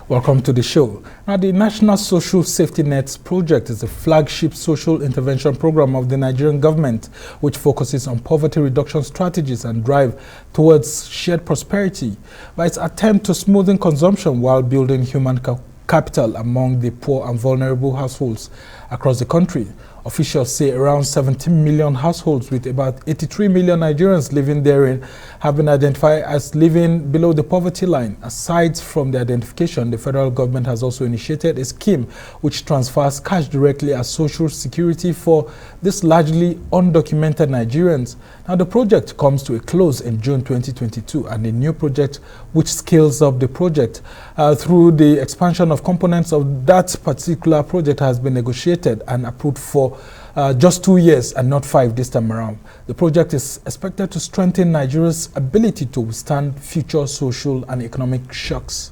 Welcome to the show. Now, the National Social Safety Nets Project is a flagship social intervention program of the Nigerian government, which focuses on poverty reduction strategies and drive towards shared prosperity by its attempt to smoothen consumption while building human capital among the poor and vulnerable households across the country. Officials say around 17 million households with about 83 million Nigerians living therein have been identified as living below the poverty line. Aside from the identification, the federal government has also initiated a scheme which transfers cash directly as social security for these largely undocumented Nigerians. Now, the project comes to a close in June 2022, and a new project which scales up the project through the expansion of components of that particular project has been negotiated and approved for just 2 years and not 5 this time around. The project is expected to strengthen Nigeria's ability to withstand future social and economic shocks.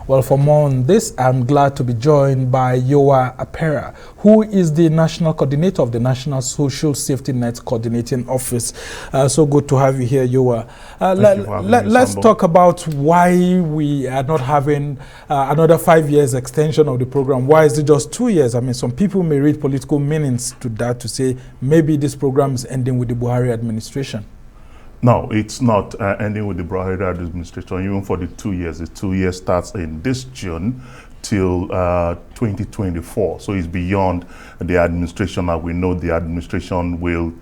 Well, for more on this, I'm glad to be joined by Iorwa Apera, who is the National Coordinator of the National Social Safety Net Coordinating Office. So good to have you here, Iorwa. Let's talk about why we are not having another 5 years extension of the program. Why is it just 2 years? I mean, some people may read political meanings to that to say maybe this program is ending with the Buhari administration. No, it's not ending with the Buhari administration, even for the 2 years. The 2 years starts in this June till 2024. So it's beyond the administration, and we know the administration will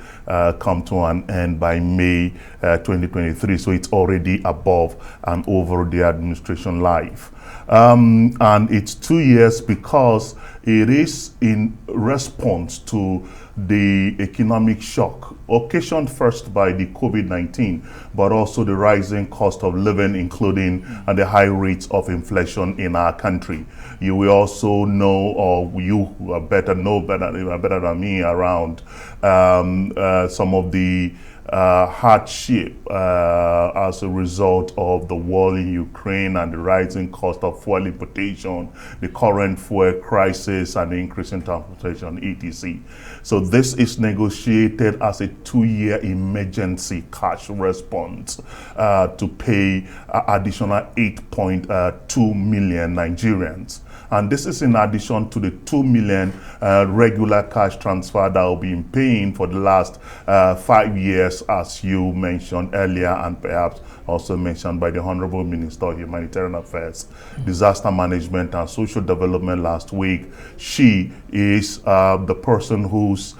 come to an end by May 2023. So it's already above and over the administration life. And it's 2 years because it is in response to the economic shock occasioned first by the COVID-19, but also the rising cost of living, including the high rates of inflation in our country. You will also know, or you better than me, around some of the hardship as a result of the war in Ukraine and the rising cost of fuel importation, the current fuel crisis and the increasing transportation, etc. So this is negotiated as a 2-year emergency cash response to pay additional 8.2 million Nigerians. And this is in addition to the 2 million regular cash transfer that will be paying for the last 5 years, as you mentioned earlier, and perhaps also mentioned by the Honorable Minister of Humanitarian Affairs, Disaster Management and Social Development last week. She is the person whose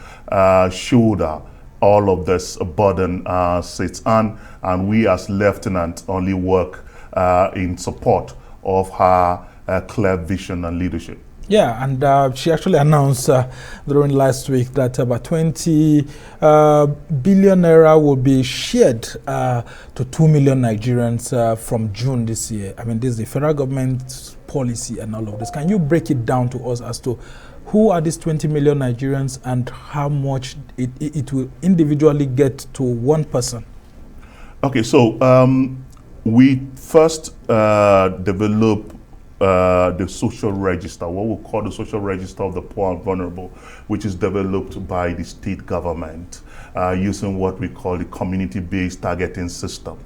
shoulder all of this burden sits on, and we as lieutenant only work in support of her clear vision and leadership. Yeah, and she actually announced during last week that about 20 billion naira will be shared to 2 million Nigerians from June this year. I mean, this is the federal government's policy and all of this. Can you break it down to us as to who are these 20 million Nigerians and how much it will individually get to one person? Okay, so we first developed the social register, what we call the social register of the poor and vulnerable, which is developed by the state government using what we call the community-based targeting system.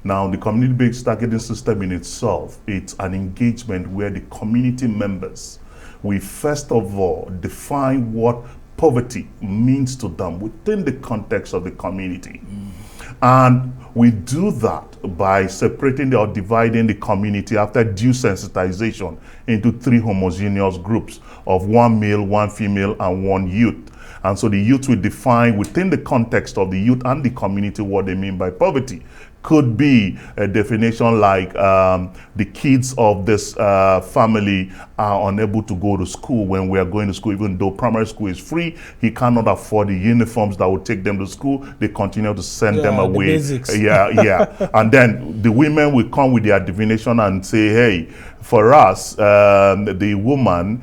Now, the community-based targeting system in itself, it's an engagement where the community members, we first of all define what poverty means to them within the context of the community. And we do that by separating or dividing the community after due sensitization into 3 homogeneous groups of 1 male, 1 female, and 1 youth. And so the youth will define within the context of the youth and the community what they mean by poverty. Could be a definition like the kids of this family are unable to go to school when we are going to school, even though primary school is free. He cannot afford the uniforms that would take them to school. They continue to send them away. Yeah. And then the women will come with their divination and say, hey, for us, the woman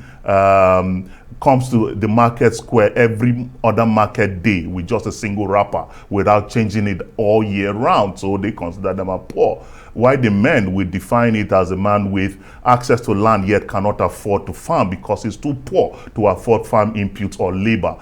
comes to the market square every other market day with just a single wrapper without changing it all year round. So they consider them as poor. Why the men will define it as a man with access to land yet cannot afford to farm because he's too poor to afford farm inputs or labor,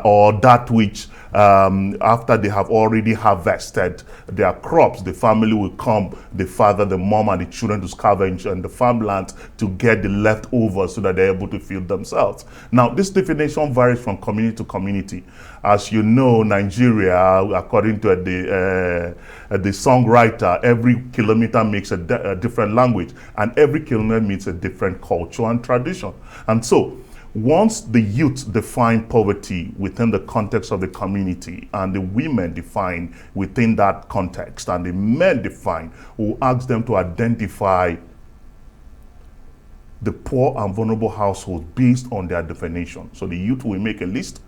or that which after they have already harvested their crops, the family will come, the father, the mom, and the children to scavenge and the farmland to get the leftovers so that they're able to feed themselves. Now, this definition varies from community to community. As you know, Nigeria, according to the songwriter, every kilometer makes a different language, and every kilometer meets a different culture and tradition. And so, once the youth define poverty within the context of the community, and the women define within that context, and the men define, we'll ask them to identify the poor and vulnerable households based on their definition. So the youth will make a list,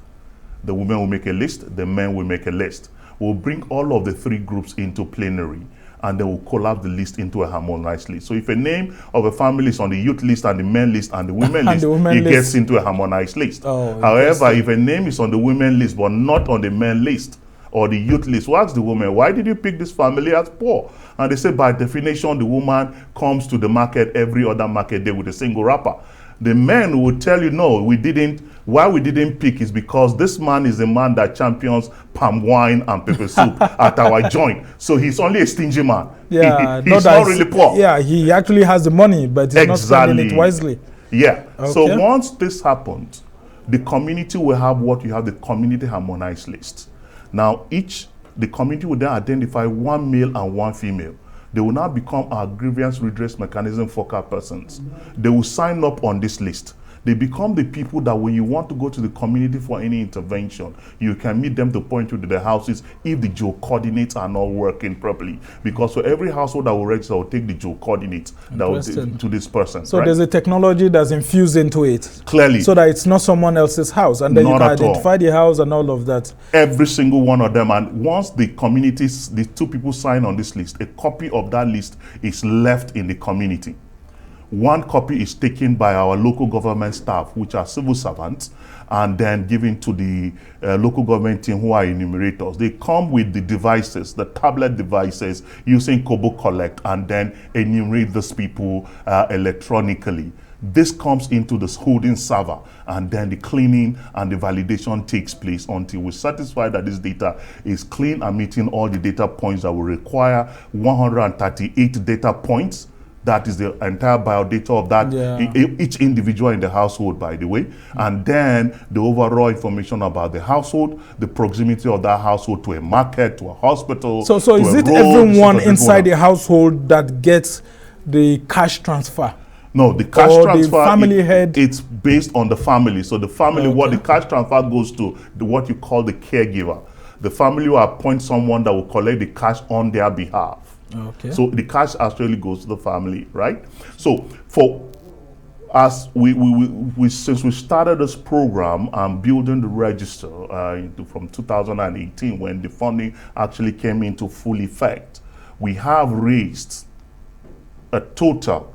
the women will make a list, the men will make a list. We'll bring all of the three groups into plenary, and then we'll collapse the list into a harmonized list. So if a name of a family is on the youth list and the men list and the women list, it gets into a harmonized list. However, if a name is on the women list but not on the men list or the youth list, we'll ask the woman, why did you pick this family as poor? And they say, by definition, the woman comes to the market every other market day with a single wrapper. The men will tell you, no, we didn't. Why we didn't pick is because this man is a man that champions palm wine and pepper soup at our joint. So he's only a stingy man. Yeah, he's not really poor. Yeah, he actually has the money, but he's not spending it wisely. Yeah. Okay. So once this happens, the community will have what you have, the community harmonized list. Now, the community will then identify one male and one female. They will now become our grievance redress mechanism focal persons. They will sign up on this list. They become the people that when you want to go to the community for any intervention, you can meet them to point you to the houses if the geo coordinates are not working properly. Because for every household that will register, will take the geo coordinates that will to this person. So there's a technology that's infused into it. Clearly. So that it's not someone else's house. And then you can identify the house and all of that. Every single one of them. And once the communities, the two people sign on this list, a copy of that list is left in the community. One copy is taken by our local government staff, which are civil servants, and then given to the local government team who are enumerators. They come with the devices, the tablet devices, using Kobo Collect, and then enumerate these people electronically. This comes into this holding server, and then the cleaning and the validation takes place until we're satisfied that this data is clean and meeting all the data points that will require 138 data points. That is the entire biodata of that, each individual in the household, by the way. And then the overall information about the household, the proximity of that household to a market, to a hospital. So is it everyone inside the household that gets the cash transfer? No, the cash transfer, the family head. It's based on the family. So the family, what the cash transfer goes to, what you call the caregiver. The family will appoint someone that will collect the cash on their behalf. Okay. So the cash actually goes to the family, right? So as since we started this program and building the register from 2018, when the funding actually came into full effect, we have raised a total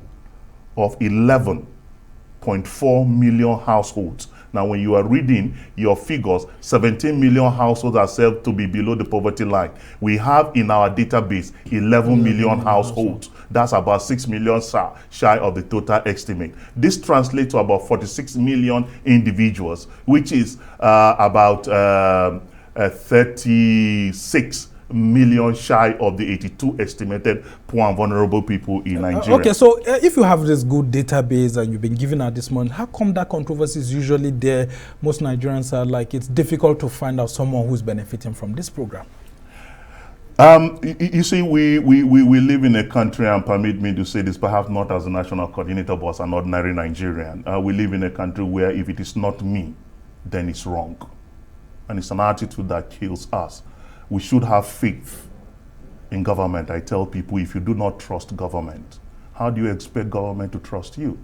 of 11.4 million households. Now, when you are reading your figures, 17 million households are said to be below the poverty line. We have in our database 11 million households. That's about 6 million shy of the total estimate. This translates to about 46 million individuals, which is about 36 million shy of the 82 estimated poor and vulnerable people in Nigeria. Okay, so if you have this good database and you've been giving out this money, how come that controversy is usually there? Most Nigerians are like, it's difficult to find out someone who's benefiting from this program. You see, we live in a country, and permit me to say this, perhaps not as a national coordinator, but as an ordinary Nigerian. We live in a country where if it is not me, then it's wrong. And it's an attitude that kills us. We should have faith in government. I tell people, if you do not trust government, how do you expect government to trust you?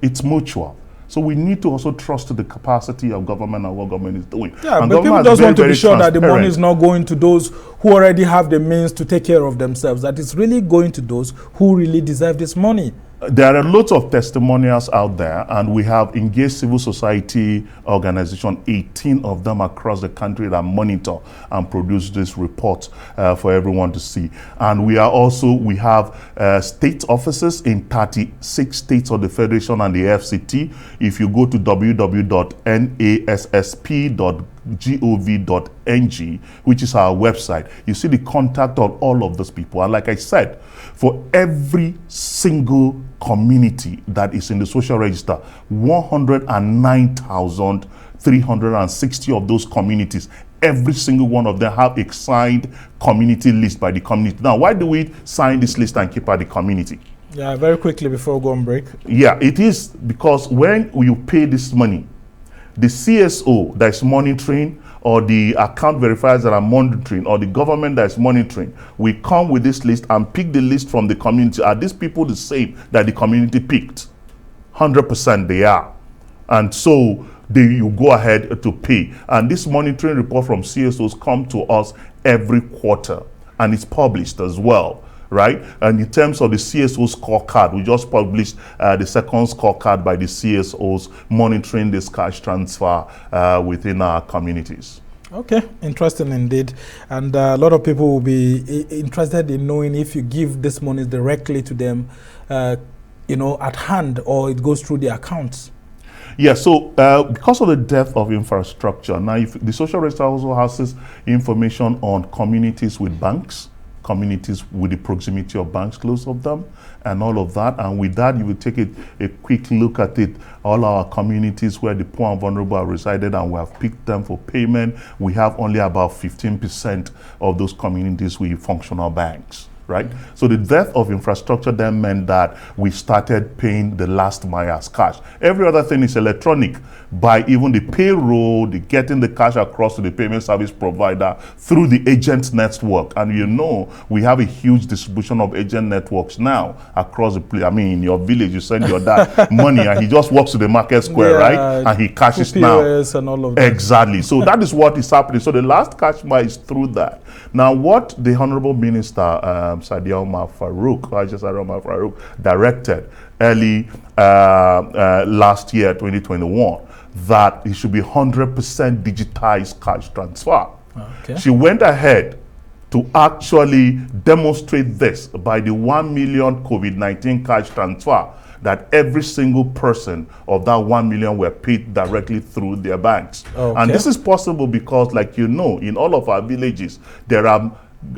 It's mutual. So we need to also trust the capacity of government and what government is doing. Yeah, and but people just want to be sure that the money is not going to those who already have the means to take care of themselves, that it's really going to those who really deserve this money. There are lots of testimonials out there, and we have engaged civil society organizations, 18 of them across the country, that monitor and produce this report for everyone to see. And we have state offices in 36 states of the Federation and the FCT. If you go to www.nassp.gov.ng, which is our website, you see the contact of all of those people. And like I said, for every single community that is in the social register, 109,360 of those communities, every single one of them have a signed community list by the community. Now, why do we sign this list and keep at the community? Yeah, very quickly before we go on break. Yeah, it is because when you pay this money, the CSO that is monitoring, or the account verifiers that are monitoring, or the government that is monitoring, we come with this list and pick the list from the community. Are these people the same that the community picked? 100% they are. And so you go ahead to pay. And this monitoring report from CSOs come to us every quarter, and it's published as well. Right? And in terms of the CSO scorecard, we just published the second scorecard by the CSOs monitoring this cash transfer within our communities. Okay, interesting indeed. And a lot of people will be interested in knowing if you give this money directly to them, at hand, or it goes through the accounts. Yeah, so because of the depth of infrastructure, now if the social register also has information on communities with banks, communities with the proximity of banks close of them, and all of that. And with that, you will take a quick look at it. All our communities where the poor and vulnerable are resided, and we have picked them for payment. We have only about 15% of those communities with functional banks. Right? So the depth of infrastructure then meant that we started paying the last mile as cash. Every other thing is electronic, by even the payroll, the getting the cash across to the payment service provider through the agent network. And we have a huge distribution of agent networks now across the place. I mean, in your village, you send your dad money and he just walks to the market square, right? And he cashes now. And all of that. Exactly. So that is what is happening. So the last cash mile is through that. Now, what the Honorable Minister, Iorwa Apera, directed early last year, 2021, that it should be 100% digitized cash transfer. Okay. She went ahead to actually demonstrate this by the 1 million COVID-19 cash transfer, that every single person of that 1 million were paid directly through their banks. Okay. And this is possible because, like in all of our villages, there are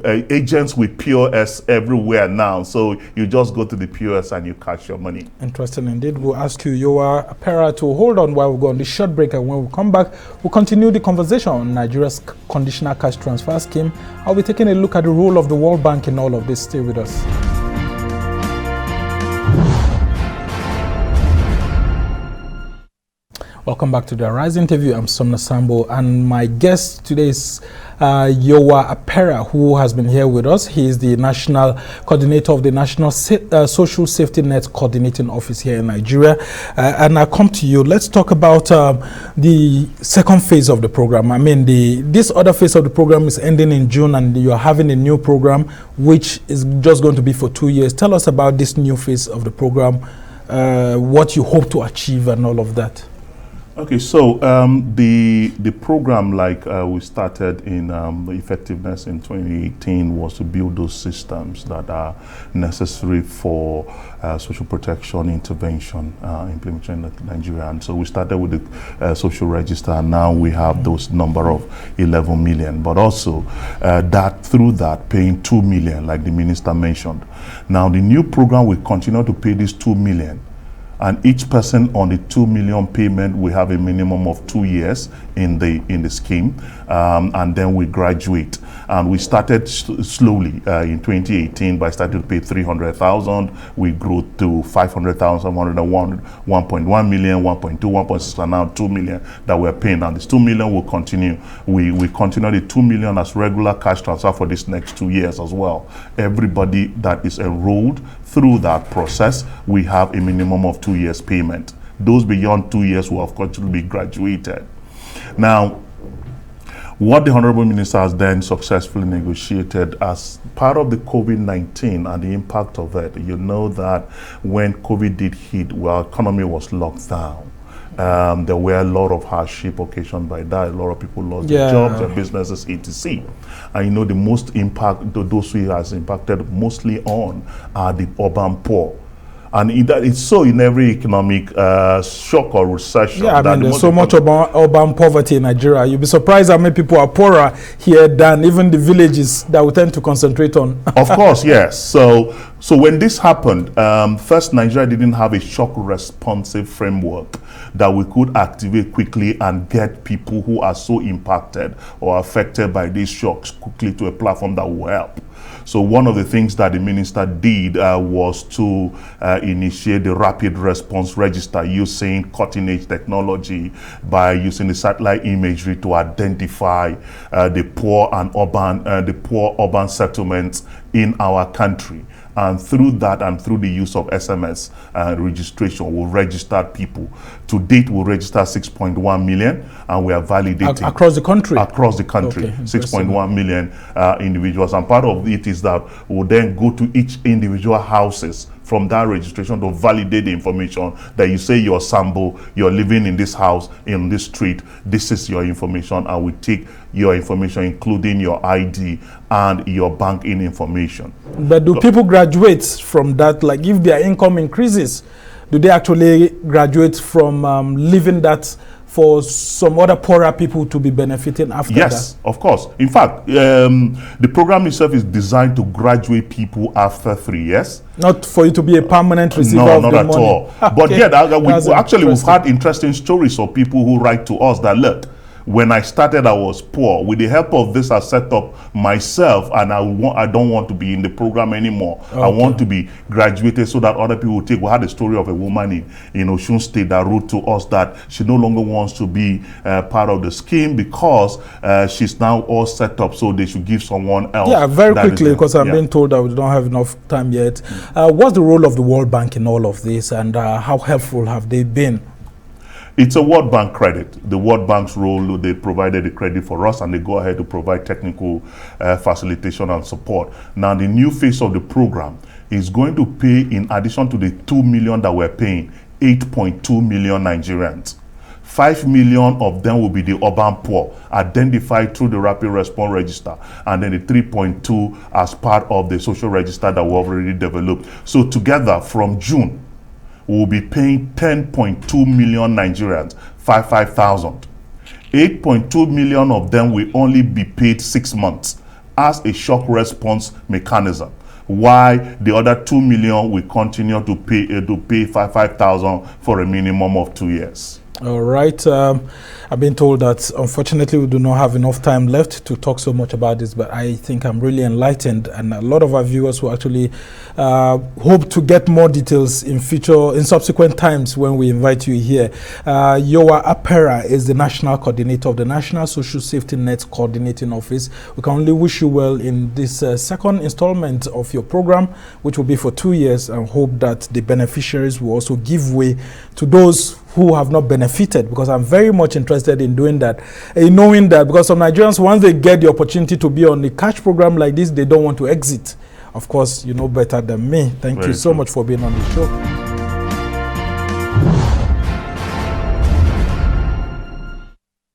agents with POS everywhere now. So you just go to the POS and you cash your money. Interesting indeed. We'll ask you, Iorwa Apera, to hold on while we go on this short break, and when we come back, we'll continue the conversation on Nigeria's conditional cash transfer scheme. I'll be taking a look at the role of the World Bank in all of this. Stay with us. Welcome back to the Arise interview. I'm Somna Sambo, and my guest today is Iorwa Apera, who has been here with us. He is the national coordinator of the National Social Safety Net Coordinating Office here in Nigeria. And I come to you. Let's talk about the second phase of the program. I mean, this other phase of the program is ending in June, and you're having a new program, which is just going to be for 2 years. Tell us about this new phase of the program, what you hope to achieve and all of that. Okay, so the program, like we started in the effectiveness in 2018, was to build those systems that are necessary for social protection intervention implementation in Nigeria. And so we started with the social register, and now we have those number of 11 million, but also through that paying 2 million, like the minister mentioned. Now the new program will continue to pay this 2 million. And each person on the 2 million payment will have a minimum of 2 years in the scheme, and then we graduate. And we started slowly in 2018 by starting to pay 300,000. We grew to 500,000, 1.1 million, 1.2, 1.6, and now 2 million that we're paying. And this 2 million will continue. We continue the 2 million as regular cash transfer for this next 2 years as well. Everybody that is enrolled through that process, we have a minimum of 2 years payment. Those beyond 2 years will of course be graduated. Now, What the Honorable Minister has then successfully negotiated as part of the COVID-19 and the impact of it, you know that when COVID did hit, our economy was locked down. There were a lot of hardship occasioned by that. A lot of people lost their jobs, their businesses, etc. And you know, the most impact, those who has impacted mostly on are the urban poor. And it's so in every economic shock or recession. Yeah, I mean, there's so much urban poverty in Nigeria. You'll be surprised how many people are poorer here than even the villages that we tend to concentrate on. Of course, yes. So when this happened, first, Nigeria didn't have a shock responsive framework that we could activate quickly and get people who are so impacted or affected by these shocks quickly to a platform that will help. So one of the things that the minister did was to initiate the rapid response register using cutting-edge technology by using the satellite imagery to identify the poor urban settlements in our country. And through that and through the use of SMS registration, we registered people. To date, we registered 6.1 million, and we are validating. Across the country? Across the country, okay, 6.1 million individuals. And part of it is that we'll then go to each individual houses from that registration to validate the information that you say you're Sambo, you're living in this house, in this street, this is your information, and we take your information, including your ID and your banking information. But do people graduate from that? Like if their income increases, do they actually graduate from living that for some other poorer people to be benefiting after that? Yes, of course. In fact, the program itself is designed to graduate people after 3 years. Not for you to be a permanent receiver of the money. No, not at all. But yeah, we've had interesting stories of people who write to us that, look, when I started, I was poor. With the help of this, I set up myself, and I don't want to be in the program anymore. Okay. I want to be graduated so that other people will take. We had a story of a woman in Osun State that wrote to us that she no longer wants to be part of the scheme because she's now all set up, so they should give someone else. Yeah, very quickly, because I'm being told that we don't have enough time yet. What's the role of the World Bank in all of this, and how helpful have they been? It's a World Bank credit. The World Bank's role, they provided the credit for us, and they go ahead to provide technical facilitation and support. Now, the new phase of the program is going to pay, in addition to the 2 million that we're paying, 8.2 million Nigerians. 5 million of them will be the urban poor, identified through the rapid response register, and then the 3.2 as part of the social register that we already developed. So together, from June, we will be paying 10.2 million Nigerians, 55,000. 8.2 million of them will only be paid 6 months as a shock response mechanism, while the other 2 million will continue to pay 55,000 for a minimum of 2 years. All right. I've been told that unfortunately we do not have enough time left to talk so much about this, but I think I'm really enlightened, and a lot of our viewers will actually hope to get more details in subsequent times when we invite you here. Iorwa Apera is the national coordinator of the National Social Safety Net Coordinating Office. We can only wish you well in this second installment of your program, which will be for 2 years, and hope that the beneficiaries will also give way to those who have not benefited, because I'm very much interested in doing that, in knowing that, because some Nigerians, once they get the opportunity to be on the cash program like this, they don't want to exit. Of course, you know better than me. Thank you so much for being on the show.